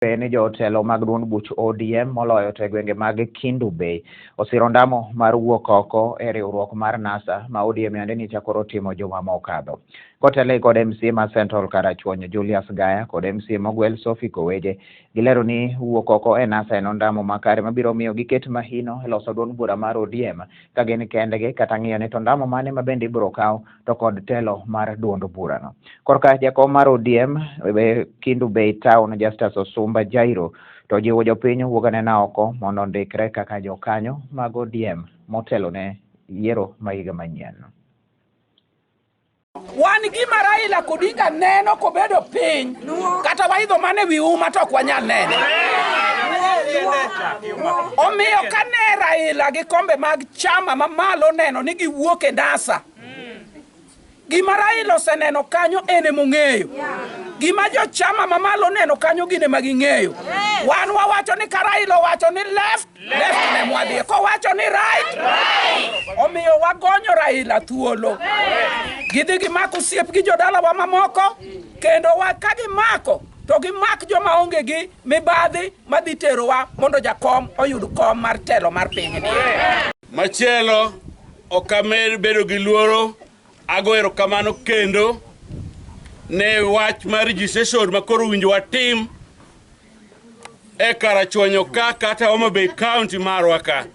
ni jotelo mag duond buch ODM moloyo to gwenge mag Kindu Bay osiro ndamo mar wuok oko e riwruok mar NASA ma ODM yande ni chakoro timo juma mokadho. Kotelo kod MC ma Central Karachuonyo Julius Gaya kod MC mogwel Sophie Koweje gilero ni wuok oko e NASA en ndamo makare mabiro miyo giket mahino e loso duond bura mar ODM ka gin kendgi kata ng'iyo ni to ndamo mane ma bende ibiro kaw to kod telo mar duond burano. Korka jakom mar ODM Kindu Bay Town Justus Osumba Jairo to jiwo jopiny wuok nena oko mondo ndikre kaka jokanyo mag ODM motelo ne yiero ma higa manyien. Wan gima Raila Odinga neno kobedo piny kata waidho mane wi uma to ok wanyal nene. Omiyo kane Raila gi kombe mag chama mamalo neno ni giwuok e NASA, gima Raila oseneno kanyo ene mong'eyo. Gima jo chama mamalo neno kanyo gine maging'eyo. Wan wawacho ni ka Raila wacho ni left ne mwadhi, ko wacho ni right. Omiyo wagonyo Raila thuolo. Gidhi gimako osiep gi jodala wa mamoko, kendo ka gimako to gimak joma onge gi mibadhi madhi terowa mondo jakom oyud kom mar telo mar piny. Machielo okamer bedo gi luoro, agoero kamano kendo ne wach mar registration makoro winjo watim e Karachuonyo ka kata Homa Bay County marwa ka.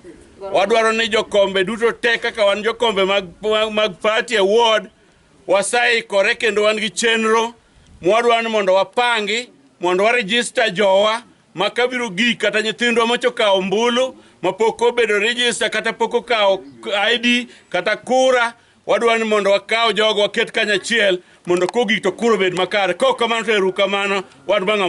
Wadwaro ni jokombe duto te kaka wan jokombe mag party award wasai kore kendo wan gi chenro mwadwaro ni mondo wapangi mondo waregister jowa makabiro gik kata nyithindwa mochokawo ombulu mapok obedo register kata pok okawo ID kata kura. Wadwaro ni mondo wakaw jogo waket kanyachiel mondo kogik to kuro bed makare. Kok kamano to erukamano wan bang'a